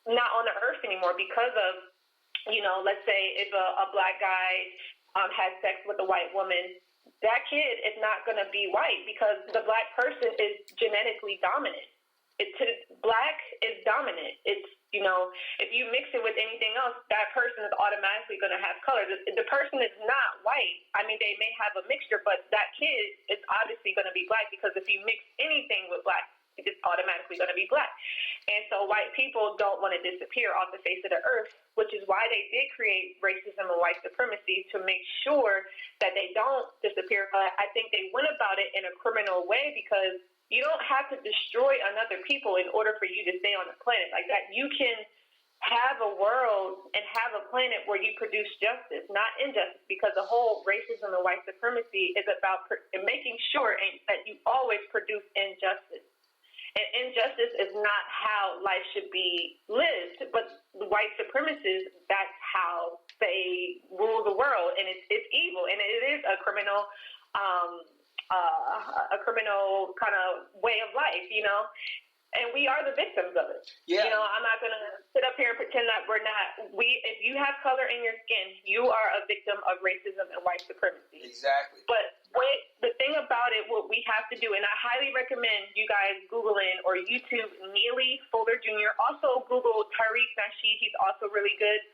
not on the earth anymore because of, let's say if a black guy has sex with a white woman, that kid is not going to be white because the black person is genetically dominant. Black is dominant. It's, if you mix it with anything else, that person is automatically going to have color. The person is not white. I mean, they may have a mixture, but that kid is obviously going to be black because if you mix anything with black, it's automatically going to be black. And so white people don't want to disappear off the face of the earth, which is why they did create racism and white supremacy, to make sure that they don't disappear. But I think they went about it in a criminal way because you don't have to destroy another people in order for you to stay on the planet like that. You can have a world and have a planet where you produce justice, not injustice, because the whole racism and white supremacy is about making sure that you always produce injustice. And injustice is not how life should be lived, but white supremacists, that's how they rule the world, and it's evil, and it is a criminal kind of way of life, and we are the victims of it. Yeah. I'm not going to sit up here and pretend that we're not. If you have color in your skin, you are a victim of racism and white supremacy. Exactly. But the thing about it, what we have to do, and I highly recommend you guys Googling or YouTube Neely Fuller Jr. Also Google Tariq Nasheed. He's also really good.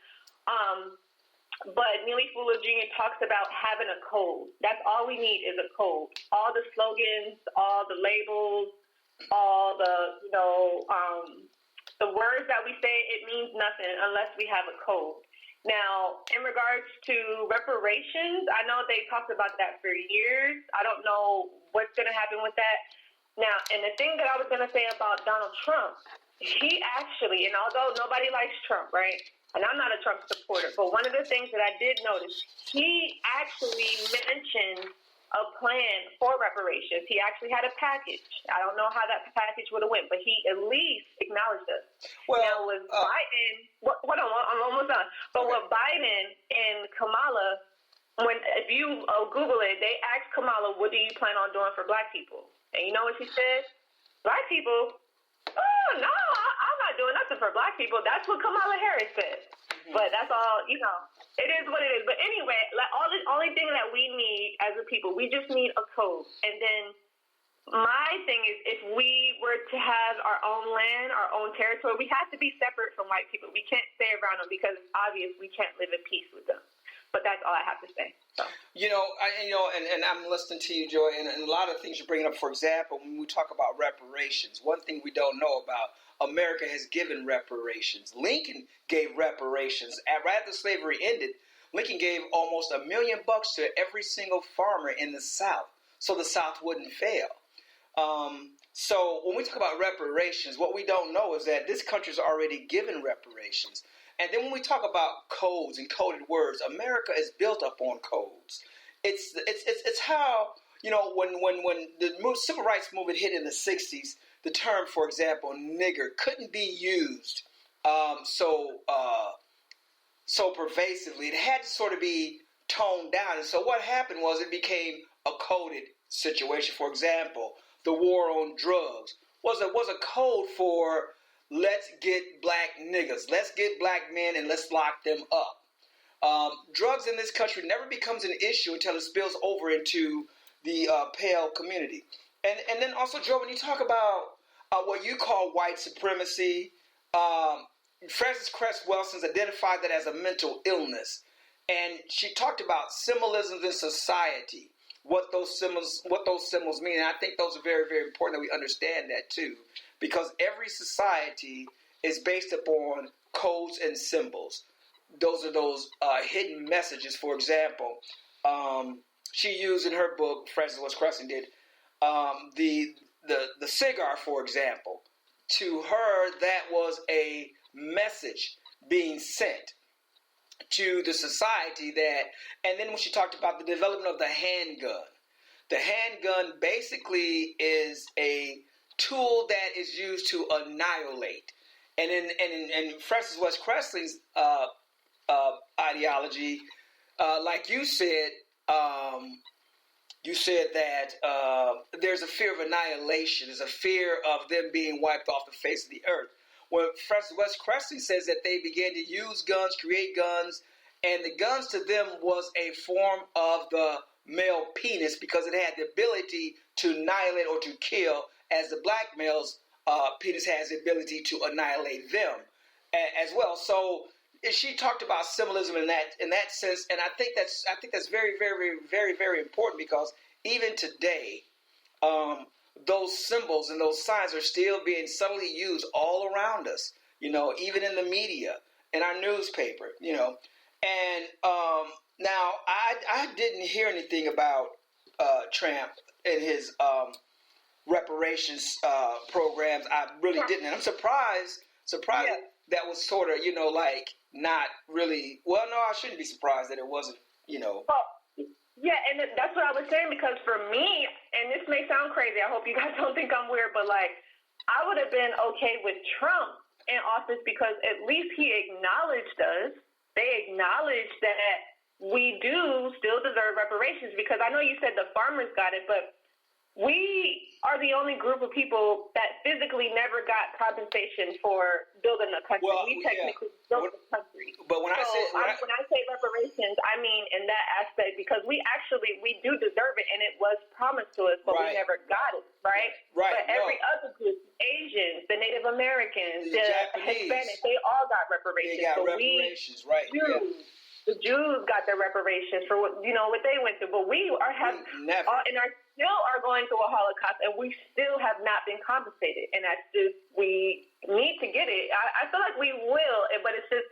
But Neely Fuller Jr. talks about having a code. That's all we need is a code. All the slogans, all the labels, all the, the words that we say, it means nothing unless we have a code. Now, in regards to reparations, I know they talked about that for years. I don't know what's going to happen with that. Now, and the thing that I was going to say about Donald Trump, he actually, and although nobody likes Trump, right? And I'm not a Trump supporter, but one of the things that I did notice, he actually mentioned a plan for reparations. He actually had a package. I don't know how that package would have went, but he at least acknowledged us. Well, now with Biden, hold on, I'm almost done. But okay. with Biden and Kamala, if you Google it, they asked Kamala, "What do you plan on doing for Black people?" And you know what she said? Black people? Oh no, I'm not doing nothing for Black people. That's what Kamala Harris said. But that's all, it is what it is. But anyway, the only thing that we need as a people, we just need a code. And then my thing is, if we were to have our own land, our own territory, we have to be separate from white people. We can't stay around them because it's obvious we can't live in peace with them. But that's all I have to say. So. And I'm listening to you, Joy, and a lot of things you're bringing up. For example, when we talk about reparations, one thing we don't know about, America has given reparations. Lincoln gave reparations. Right after slavery ended, Lincoln gave almost $1 million to every single farmer in the South, so the South wouldn't fail. So when we talk about reparations, what we don't know is that this country's already given reparations. And then when we talk about codes and coded words, America is built up on codes. It's how, when the civil rights movement hit in the 60s, the term, for example, nigger couldn't be used so pervasively. It had to sort of be toned down. And so what happened was it became a coded situation. For example, the war on drugs was a code for let's get black niggas, let's get black men, and let's lock them up. Drugs in this country never becomes an issue until it spills over into the pale community. And then also, Joe, when you talk about what you call white supremacy, Frances Cress Welsing's identified that as a mental illness. And she talked about symbolisms in society, what those symbols mean. And I think those are very, very important that we understand that too. Because every society is based upon codes and symbols. Those are those hidden messages. For example, she used in her book, Frances West Cressing did, the cigar, for example. To her, that was a message being sent to the society and then when she talked about the development of the handgun basically is a tool that is used to annihilate. And in Frances West Cressling's ideology, like you said that there's a fear of annihilation. There's a fear of them being wiped off the face of the earth. when Francis West Cressley says that they began to use guns, create guns, and the guns to them was a form of the male penis because it had the ability to annihilate or to kill, as the black male's penis has the ability to annihilate them as well. So she talked about symbolism in that sense, and I think that's very, very, very, very important because even today, those symbols and those signs are still being subtly used all around us. Even in the media, in our newspaper. And now I didn't hear anything about Trump and his reparations programs. I really didn't, and I'm surprised. Yeah. That was sort of not really. Well, no, I shouldn't be surprised that it wasn't. Well, yeah, and that's what I was saying because for me, and this may sound crazy. I hope you guys don't think I'm weird, but I would have been okay with Trump in office because at least he acknowledged us. They acknowledged that we do still deserve reparations because I know you said the farmers got it, but we are the only group of people that physically never got compensation for building the country. Well, we technically built the country. But when I say reparations, I mean in that aspect because we do deserve it, and it was promised to us, but we never got it, right? Right. But every other group, Asians, the Native Americans, the Japanese, Hispanics, they all got reparations. They got reparations, right? The Jews got their reparations for what they went through, but we still are going through a Holocaust, and we still have not been compensated, and that's just we need to get it. I feel like we will, but it's just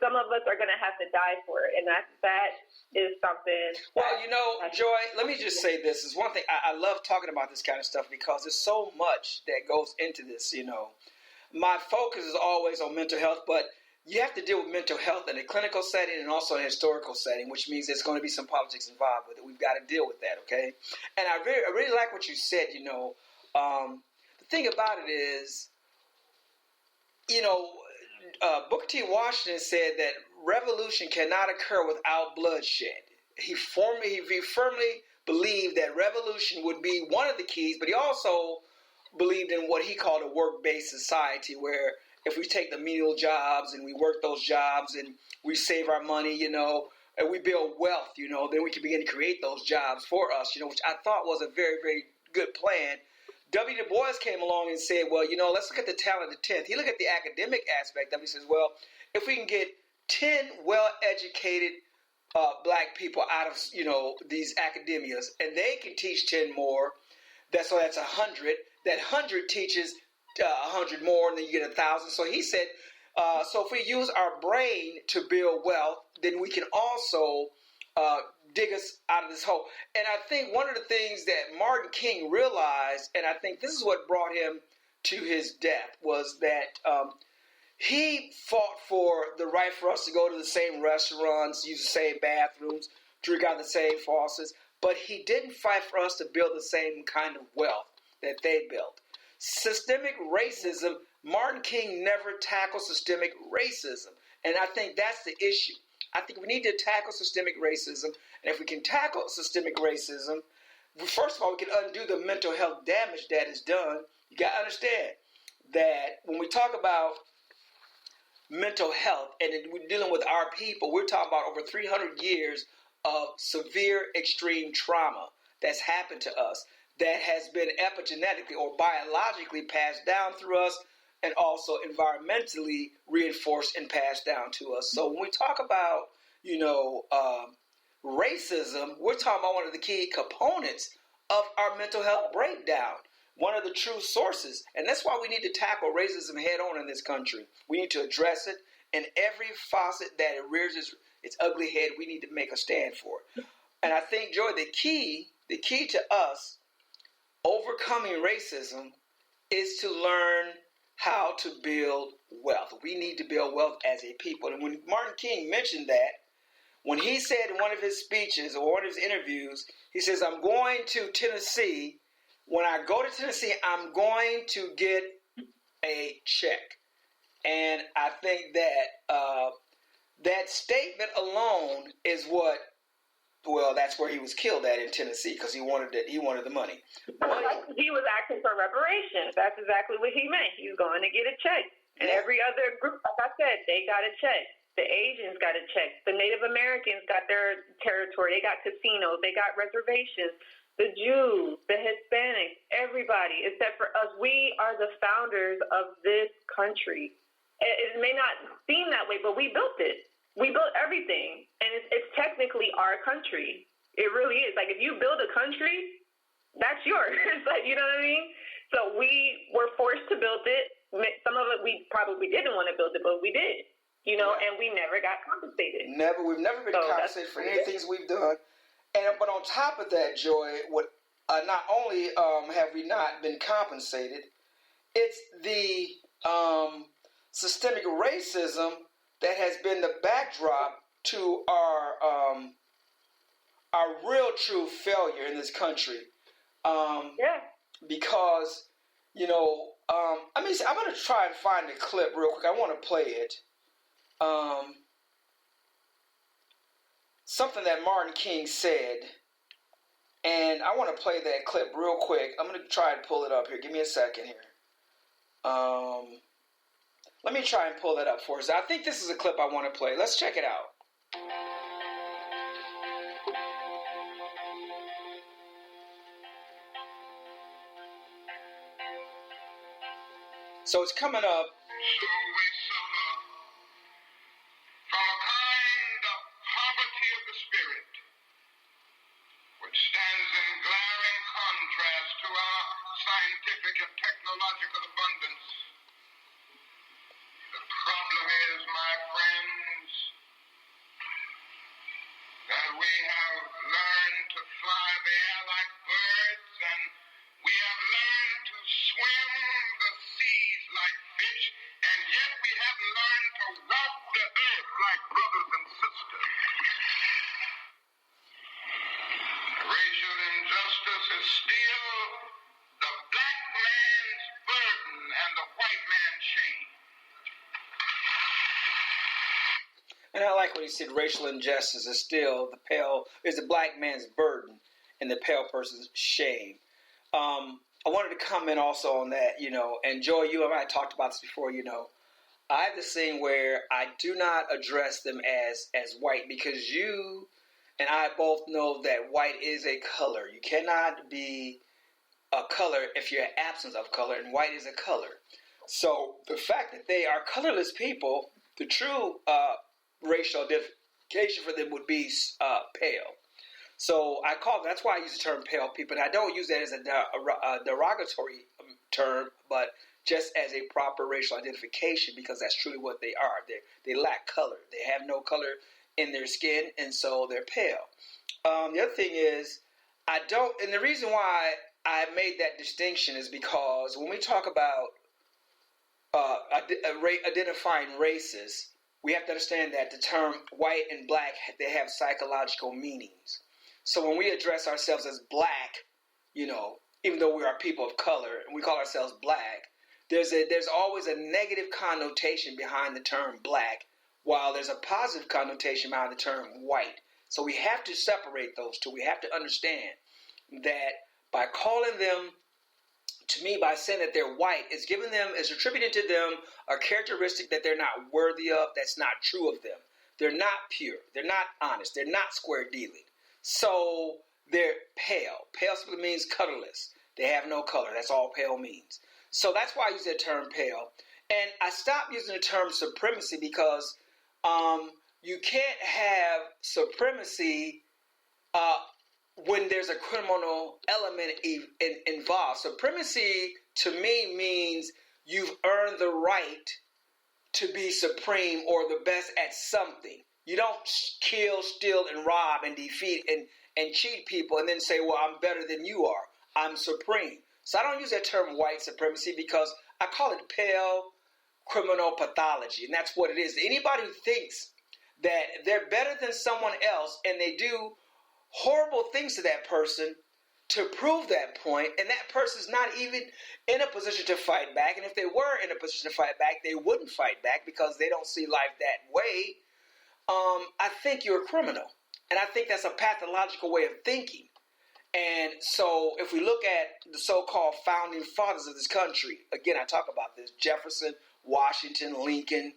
some of us are going to have to die for it, and that is something. Well, Joy, let me just say this is one thing. I love talking about this kind of stuff because there's so much that goes into this. My focus is always on mental health, but you have to deal with mental health in a clinical setting and also in a historical setting, which means there's going to be some politics involved with it. We've got to deal with that, okay? And I really like what you said, The thing about it is, Booker T. Washington said that revolution cannot occur without bloodshed. He firmly believed that revolution would be one of the keys, but he also believed in what he called a work-based society where if we take the menial jobs and we work those jobs and we save our money, and we build wealth, then we can begin to create those jobs for us, which I thought was a very, very good plan. W. Du Bois came along and said, well, let's look at the talent of the 10th. He looked at the academic aspect of it. He says, well, if we can get 10 well-educated black people out of, these academias, and they can teach 10 more, that's 100. That 100 teaches 100 more, and then you get 1,000. So he said, so if we use our brain to build wealth, then we can also dig us out of this hole. And I think one of the things that Martin King realized, and I think this is what brought him to his death, was that he fought for the right for us to go to the same restaurants, use the same bathrooms, drink out of the same faucets, but he didn't fight for us to build the same kind of wealth that they built. Systemic racism, Martin King never tackled systemic racism. And I think that's the issue. I think we need to tackle systemic racism. And if we can tackle systemic racism, first of all, we can undo the mental health damage that is done. You got to understand that when we talk about mental health and we're dealing with our people, we're talking about over 300 years of severe extreme trauma that's happened to us, that has been epigenetically or biologically passed down through us and also environmentally reinforced and passed down to us. So when we talk about, racism, we're talking about one of the key components of our mental health breakdown, one of the true sources. And that's why we need to tackle racism head on in this country. We need to address it in every facet that it rears its ugly head. We need to make a stand for it. And I think, Joy, the key to us overcoming racism is to learn how to build wealth. We need to build wealth as a people. And when Martin King mentioned that, when he said in one of his speeches or one of his interviews, he says, I'm going to Tennessee. When I go to Tennessee, I'm going to get a check. And I think that that statement alone is what, well, that's where he was killed at in Tennessee because he wanted the money. He was asking for reparations. That's exactly what he meant. He was going to get a check. And every other group, like I said, they got a check. The Asians got a check. The Native Americans got their territory. They got casinos. They got reservations. The Jews, the Hispanics, everybody, except for us. We are the founders of this country. It may not seem that way, but we built it. We built everything, and it's technically our country. It really is. Like, if you build a country, that's yours. Like, you know what I mean? So we were forced to build it. Some of it we probably didn't want to build it, but we did. You know, and we never got compensated. We've never been compensated for any things we've done. But on top of that, Joy, not only have we not been compensated, it's the systemic racism that has been the backdrop to our real true failure in this country. Because, I'm going to try and find the clip real quick. I want to play it. Something that Martin King said, and I want to play that clip real quick. I'm going to try and pull it up here. Give me a second here. Let me try and pull that up for us. I think this is a clip I want to play. Let's check it out. So it's coming up. And I like when he said racial injustice is still the black man's burden and the pale person's shame. I wanted to comment also on that, and Joy, you and I talked about this before, I have this thing where I do not address them as white, because you and I both know that white is a color. You cannot be a color if you're an absence of color, and white is a color. So the fact that they are colorless people, the true racial identification for them would be pale. So that's why I use the term pale people. And I don't use that as a derogatory term, but just as a proper racial identification, because that's truly what they are. They lack color. They have no color in their skin, and so they're pale. The other thing is, and the reason why I made that distinction is because when we talk about identifying races, we have to understand that the term white and black, they have psychological meanings. So when we address ourselves as black, even though we are people of color and we call ourselves black, there's always a negative connotation behind the term black, while there's a positive connotation behind the term white. So we have to separate those two. We have to understand that by calling them, to me, by saying that they're white, is attributed to them a characteristic that they're not worthy of, that's not true of them. They're not pure. They're not honest. They're not square dealing. So they're pale. Pale simply means colorless. They have no color. That's all pale means. So that's why I use that term pale. And I stopped using the term supremacy because you can't have supremacy when there's a criminal element involved. Supremacy, to me, means you've earned the right to be supreme or the best at something. You don't kill, steal, and rob and defeat and cheat people and then say, well, I'm better than you are. I'm supreme. So I don't use that term white supremacy because I call it pale criminal pathology, and that's what it is. Anybody who thinks that they're better than someone else and they do horrible things to that person to prove that point, and that person's not even in a position to fight back, and if they were in a position to fight back, they wouldn't fight back because they don't see life that way, I think you're a criminal. And I think that's a pathological way of thinking. And so if we look at the so-called founding fathers of this country, again, I talk about this, Jefferson, Washington, Lincoln,